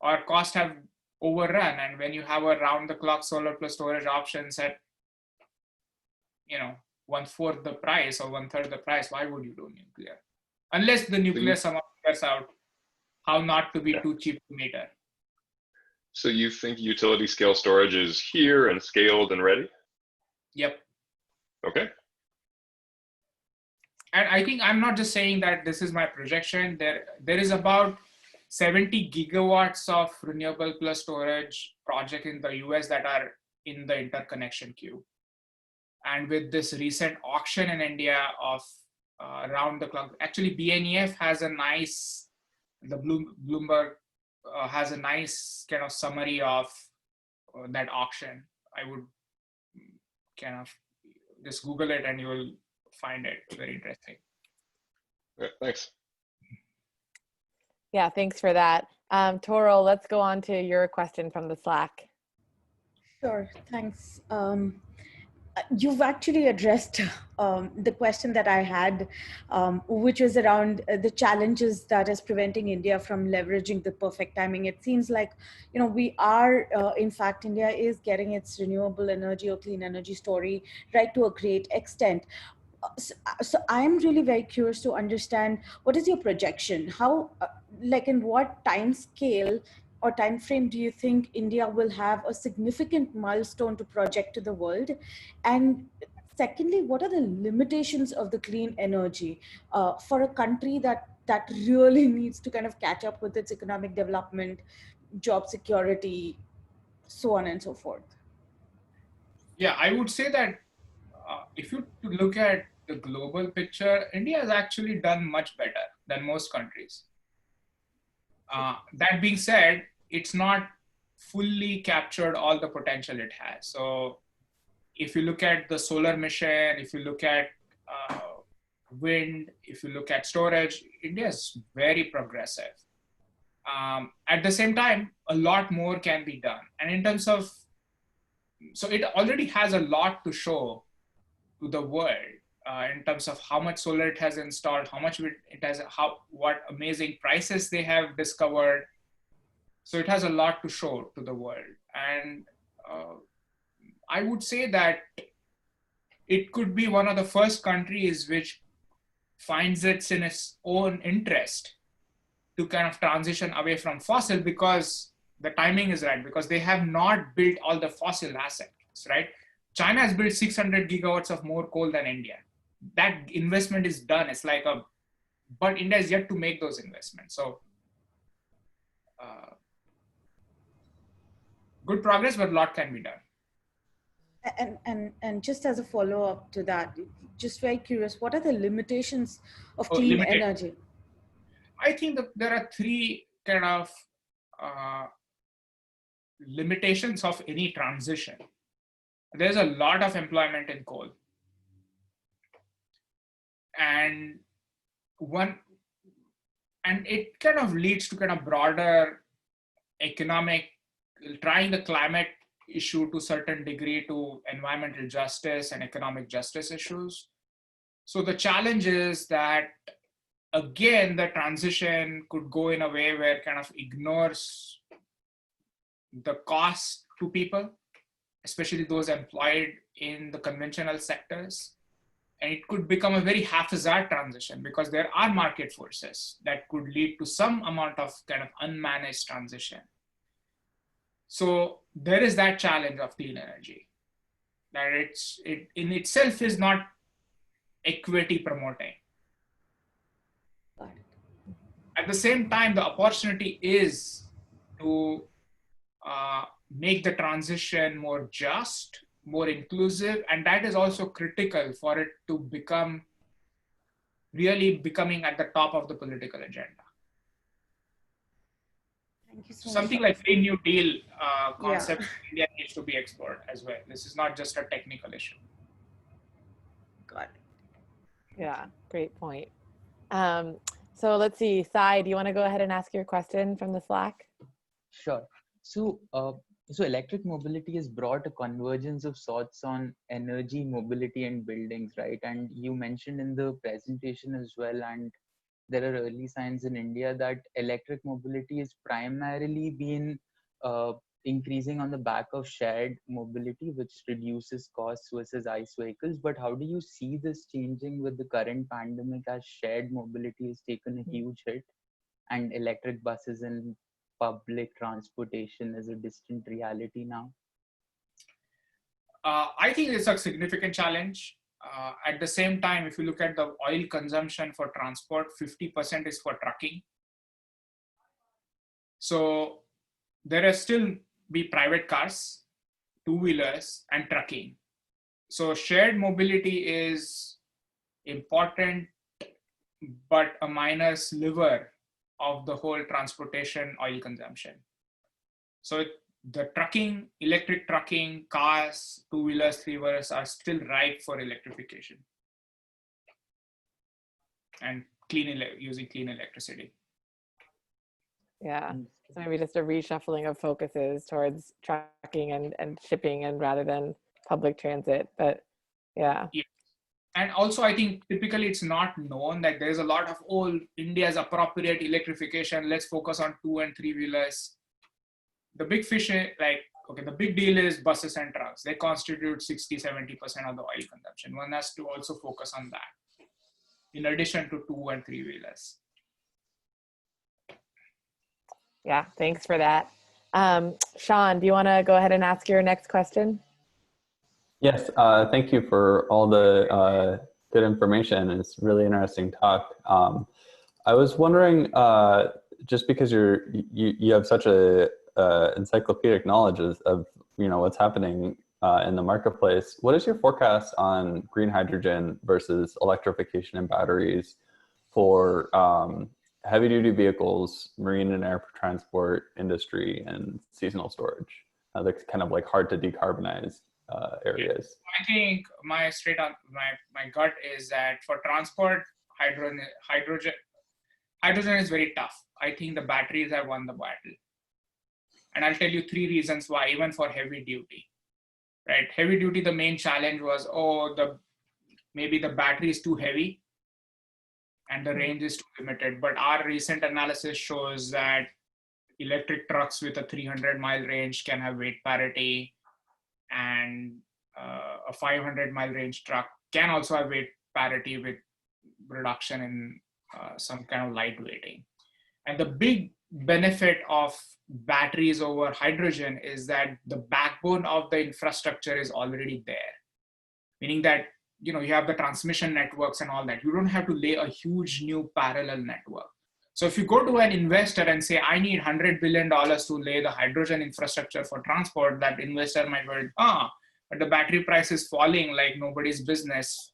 or cost have overrun. And when you have a round the clock solar plus storage options at, 1/4 the price or 1/3 the price, why would you do nuclear? Unless the nuclear somehow figures out how not to be too cheap to meter. So you think utility scale storage is here and scaled and ready? Yep. Okay. And I think I'm not just saying that this is my projection. There is about 70 gigawatts of renewable plus storage project in the US that are in the interconnection queue. And with this recent auction in India of round the clock, actually BNEF has a nice, the Bloomberg has a nice kind of summary of that auction. I would kind of just Google it and you will find it very interesting. Yeah, thanks. Yeah, thanks for that. Toro, let's go on to your question from the Slack. Sure, thanks. You've actually addressed the question that I had, which was around the challenges that is preventing India from leveraging the perfect timing. It seems like, we are, in fact, India is getting its renewable energy or clean energy story right to a great extent. So I'm really very curious to understand, what is your projection? How, in what time scale or time frame do you think India will have a significant milestone to project to the world? And secondly, what are the limitations of the clean energy for a country that really needs to kind of catch up with its economic development, job security, so on and so forth? Yeah, I would say that if you look at the global picture, India has actually done much better than most countries. That being said, it's not fully captured all the potential it has. So if you look at the solar mission, if you look at wind, if you look at storage, India is very progressive. At the same time, a lot more can be done. And in terms of, so it already has a lot to show to the world in terms of how much solar it has installed, how much it has, what amazing prices they have discovered. So it has a lot to show to the world. And I would say that it could be one of the first countries which finds it in its own interest to kind of transition away from fossil, because the timing is right, because they have not built all the fossil assets, right? China has built 600 gigawatts of more coal than India. That investment is done. It's like but India is yet to make those investments. So good progress, but a lot can be done. And just as a follow-up to that, just very curious, what are the limitations of clean energy? I think that there are three kind of limitations of any transition. There's a lot of employment in coal. And it kind of leads to kind of broader economic, trying the climate issue to a certain degree to environmental justice and economic justice issues. So the challenge is that, again, the transition could go in a way where it kind of ignores the cost to people, especially those employed in the conventional sectors. And it could become a very haphazard transition because there are market forces that could lead to some amount of kind of unmanaged transition. So there is that challenge of clean energy, that it in itself is not equity promoting. At the same time, the opportunity is to make the transition more just, more inclusive, and that is also critical for it to becoming at the top of the political agenda. Thank you so Something much. like Green New Deal concept in India needs to be explored as well. This is not just a technical issue. Got it. Yeah, great point. So let's see, Sai, do you want to go ahead and ask your question from the Slack? Sure. So, so electric mobility has brought a convergence of sorts on energy, mobility, and buildings, right? And you mentioned in the presentation as well, and there are early signs in India that electric mobility is primarily been increasing on the back of shared mobility, which reduces costs versus ICE vehicles. But how do you see this changing with the current pandemic, as shared mobility has taken a huge hit and electric buses and public transportation is a distant reality now? I think it's a significant challenge. At the same time, if you look at the oil consumption for transport, 50% is for trucking. So there will still be private cars, two-wheelers, and trucking. So shared mobility is important, but a minor sliver of the whole transportation oil consumption. So the trucking, electric trucking, cars, two-wheelers, three-wheelers are still ripe for electrification and using clean electricity. Yeah, so maybe just a reshuffling of focuses towards trucking and shipping and rather than public transit, but yeah. And also, I think typically it's not known that there's a lot of, India's appropriate electrification, let's focus on two and three-wheelers. The big fish, the big deal is buses and trucks. They constitute 60-70% of the oil consumption. One has to also focus on that, in addition to two and three-wheelers. Yeah, thanks for that. Sean, do you want to go ahead and ask your next question? Yes, thank you for all the good information. It's a really interesting talk. I was wondering, just because you have such a encyclopedic knowledge of what's happening in the marketplace, what is your forecast on green hydrogen versus electrification and batteries for heavy duty vehicles, marine and air transport industry, and seasonal storage? That's kind of like hard to decarbonize areas? I think my gut is that for transport, hydrogen is very tough. I think the batteries have won the battle. And I'll tell you 3 reasons why, even for heavy duty, right? Heavy duty, the main challenge was, maybe the battery is too heavy and the range is too limited. But our recent analysis shows that electric trucks with a 300-mile range can have weight parity, and a 500-mile range truck can also have weight parity with reduction in some kind of lightweighting. And the big benefit of batteries over hydrogen is that the backbone of the infrastructure is already there, meaning that you have the transmission networks and all that. You don't have to lay a huge new parallel network. So if you go to an investor and say, I need $100 billion to lay the hydrogen infrastructure for transport, that investor might go, but the battery price is falling like nobody's business.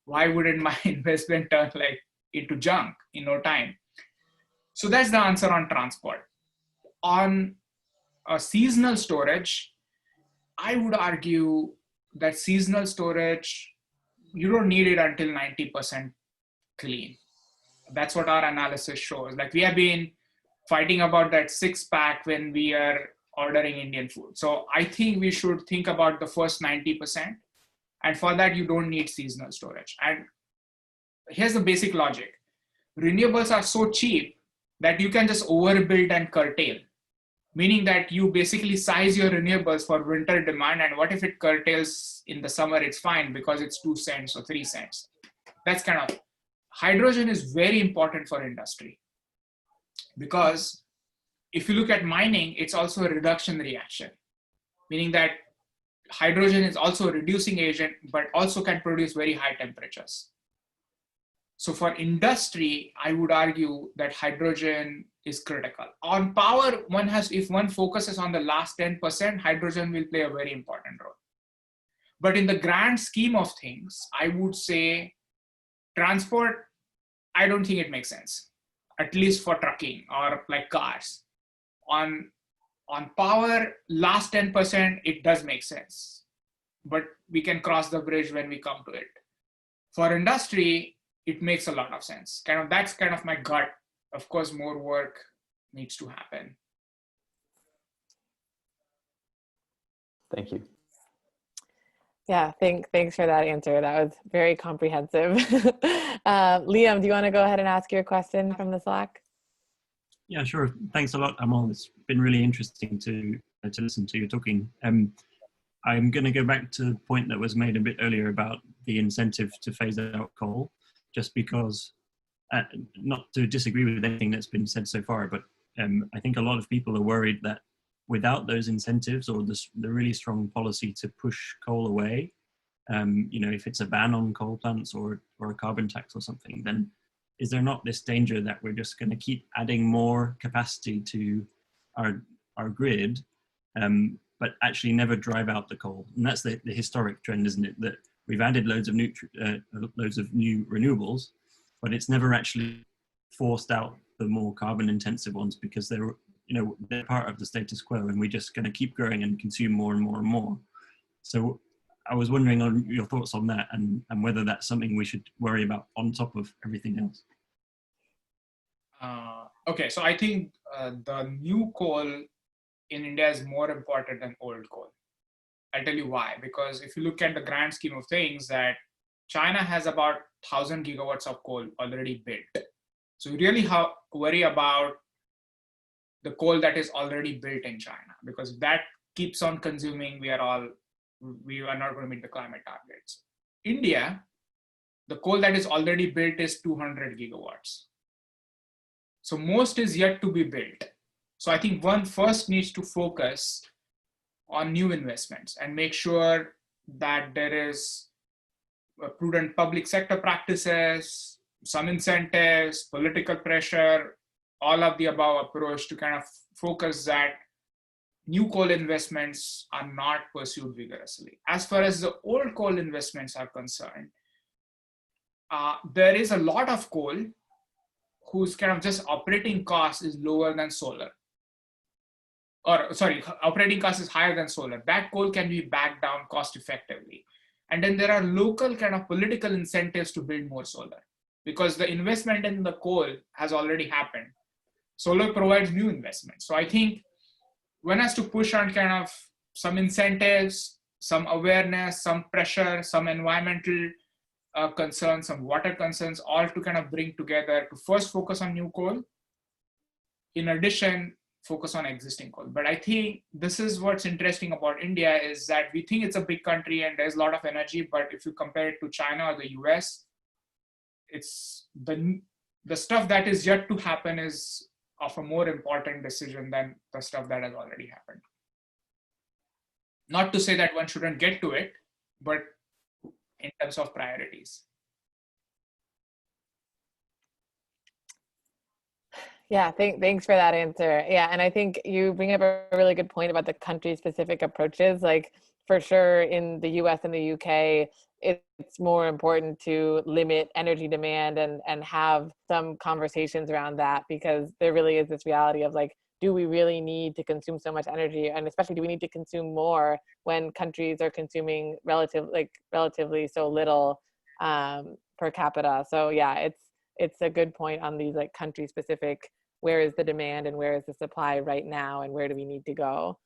Why wouldn't my investment turn into junk in no time? So that's the answer on transport. On seasonal storage, I would argue that seasonal storage, you don't need it until 90% clean. That's what our analysis shows. Like, we have been fighting about that 6-pack when we are ordering Indian food. So I think we should think about the first 90%. And for that, you don't need seasonal storage. And here's the basic logic. Renewables are so cheap that you can just overbuild and curtail, meaning that you basically size your renewables for winter demand. And what if it curtails in the summer? It's fine because it's 2 cents or 3 cents. That's kind of, hydrogen is very important for industry, because if you look at mining, it's also a reduction reaction, meaning that hydrogen is also a reducing agent, but also can produce very high temperatures. So for industry, I would argue that hydrogen is critical. On power, if one focuses on the last 10%, hydrogen will play a very important role. But in the grand scheme of things, I would say transport, I don't think it makes sense, at least for trucking or like cars. On power, last 10%, it does make sense, but we can cross the bridge when we come to it. For industry, it makes a lot of sense. That's kind of my gut. Of course, more work needs to happen. Thank you. Yeah, thanks for that answer. That was very comprehensive. Liam, do you want to go ahead and ask your question from the Slack? Yeah, sure. Thanks a lot, Amol. It's been really interesting to listen to you talking. I'm going to go back to the point that was made a bit earlier about the incentive to phase out coal, just because, not to disagree with anything that's been said so far, but I think a lot of people are worried that without those incentives or the really strong policy to push coal away, if it's a ban on coal plants or a carbon tax or something, then is there not this danger that we're just going to keep adding more capacity to our grid, but actually never drive out the coal? And that's the historic trend, isn't it? That we've added loads of new renewables, but it's never actually forced out the more carbon intensive ones because they're part of the status quo, and we're just going to keep growing and consume more and more and more. So I was wondering on your thoughts on that, and whether that's something we should worry about on top of everything else. Okay, so I think the new coal in India is more important than old coal. I'll tell you why. Because if you look at the grand scheme of things, that China has about 1,000 gigawatts of coal already built. So you really worry about the coal that is already built in China, because if that keeps on consuming, we are not going to meet the climate targets. India, the coal that is already built is 200 gigawatts. So most is yet to be built. So I think one first needs to focus on new investments and make sure that there is prudent public sector practices, some incentives, political pressure, all of the above approach to kind of focus that new coal investments are not pursued vigorously. As far as the old coal investments are concerned, there is a lot of coal whose kind of just operating cost is lower than solar. Or sorry, operating cost is higher than solar. That coal can be backed down cost effectively. And then there are local kind of political incentives to build more solar, because the investment in the coal has already happened. Solar provides new investments. So I think one has to push on kind of some incentives, some awareness, some pressure, some environmental concerns, some water concerns, all to kind of bring together to first focus on new coal. In addition, focus on existing coal. But I think this is what's interesting about India is that we think it's a big country and there's a lot of energy, but if you compare it to China or the US, it's the stuff that is yet to happen is of a more important decision than the stuff that has already happened. Not to say that one shouldn't get to it, but in terms of priorities. Yeah, thanks for that answer. Yeah, and I think you bring up a really good point about the country-specific approaches. Like, for sure, in the US and the UK, it's more important to limit energy demand and have some conversations around that, because there really is this reality of like, do we really need to consume so much energy? And especially, do we need to consume more when countries are consuming relatively so little per capita? So yeah, it's a good point on these like country-specific, where is the demand and where is the supply right now and where do we need to go?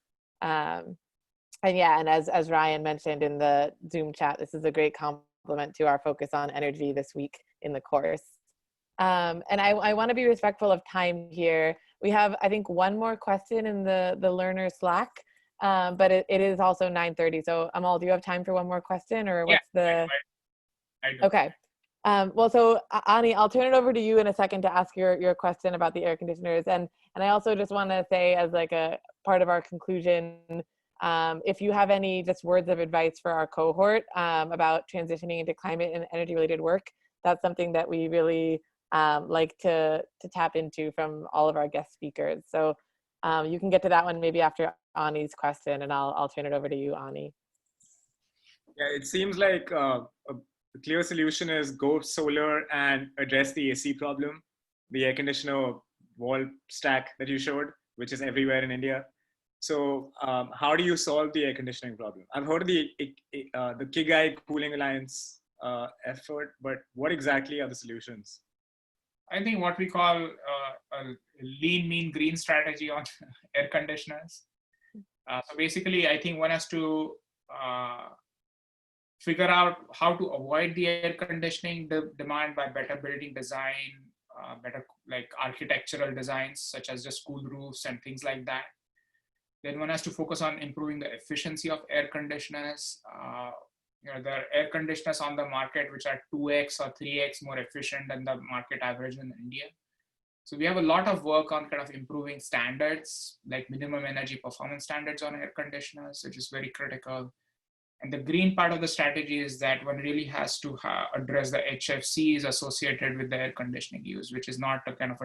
And yeah, and as Ryan mentioned in the Zoom chat, this is a great complement to our focus on energy this week in the course. And I want to be respectful of time here. We have, I think, one more question in the learner Slack, but it is also 9:30. So Amol, do you have time for one more question, or what's the? I do. Okay. Well, so Ani, I'll turn it over to you in a second to ask your question about the air conditioners. And I also just want to say, as like a part of our conclusion, if you have any just words of advice for our cohort about transitioning into climate and energy related work, that's something that we really like to tap into from all of our guest speakers. So you can get to that one maybe after Ani's question, and I'll turn it over to you, Ani. Yeah, it seems like the clear solution is go solar and address the AC problem, the air conditioner wall stack that you showed, which is everywhere in India. So how do you solve the air conditioning problem? I've heard of the Kigai Cooling Alliance effort, but what exactly are the solutions? I think what we call a lean, mean, green strategy on air conditioners. So basically, I think one has to figure out how to avoid the air conditioning demand by better building design, better like architectural designs, such as just cool roofs and things like that. Then one has to focus on improving the efficiency of air conditioners. There are air conditioners on the market which are 2x or 3x more efficient than the market average in India. So we have a lot of work on kind of improving standards, like minimum energy performance standards on air conditioners, which is very critical. And the green part of the strategy is that one really has to address the HFCs associated with the air conditioning use, which is not a kind of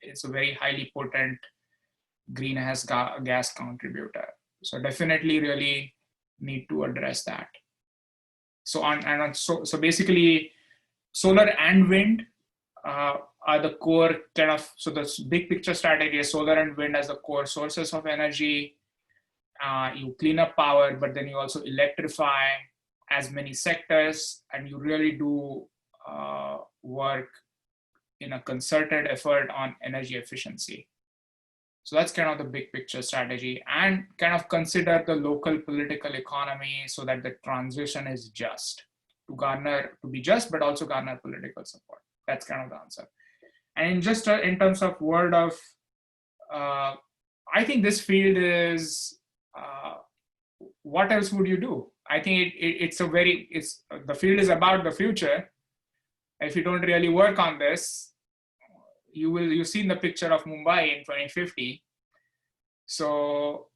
it's a very highly potent greenhouse gas contributor. So definitely really need to address that. So so basically solar and wind are the core kind of, so the big picture strategy is solar and wind as the core sources of energy. You clean up power, but then you also electrify as many sectors, and you really do work in a concerted effort on energy efficiency. So that's kind of the big picture strategy, and kind of consider the local political economy so that the transition is just to be just, but also garner political support. That's kind of the answer. And just in terms of word of, I think this field is, what else would you do? I think the field is about the future. If you don't really work on this, you've seen the picture of Mumbai in 2050. So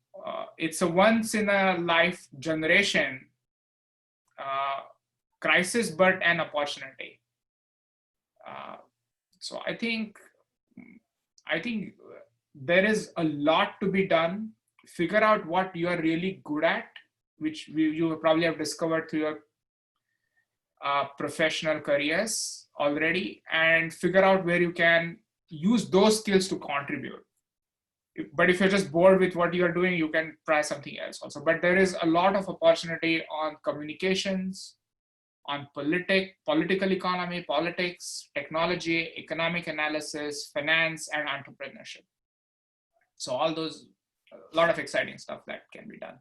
it's a once in a life generation crisis, but an opportunity. So I think there is a lot to be done. Figure out what you are really good at, which you probably have discovered through your professional careers already, and figure out where you can use those skills to contribute. But if you're just bored with what you're doing, you can try something else also. But there is a lot of opportunity on communications, on political economy, politics, technology, economic analysis, finance, and entrepreneurship. So all those, a lot of exciting stuff that can be done.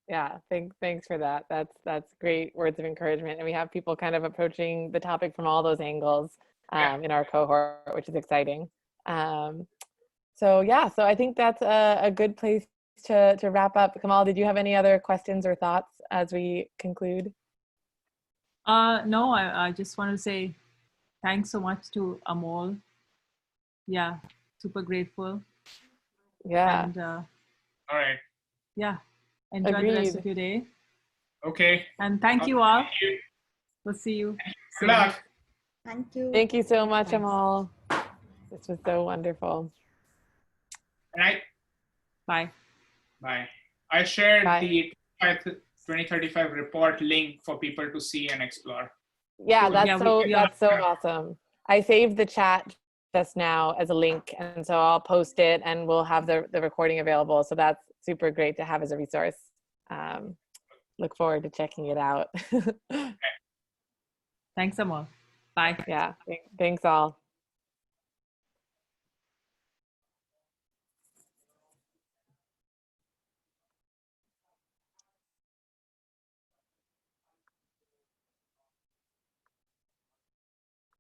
Yeah, thanks for that. That's great words of encouragement. And we have people kind of approaching the topic from all those angles in our cohort, which is exciting. So I think that's a good place to wrap up. Kamal, did you have any other questions or thoughts as we conclude? No, I just want to say thanks so much to Amol. Yeah, super grateful. Yeah. And all right. Yeah, enjoy the rest of Agreed. your day. Okay. And thank you all. Thank you. We'll see you Good soon. luck. Thank you. Thank you so much, Thanks. Amol. This was so wonderful. And Bye. Bye. I shared Bye. the 2035 report link for people to see and explore. Yeah, Cool. that's Yeah, so awesome. I saved the chat just now as a link, and so I'll post it, and we'll have the recording available. So that's super great to have as a resource. Look forward to checking it out. Thanks, Amol. Bye. Yeah, thanks all.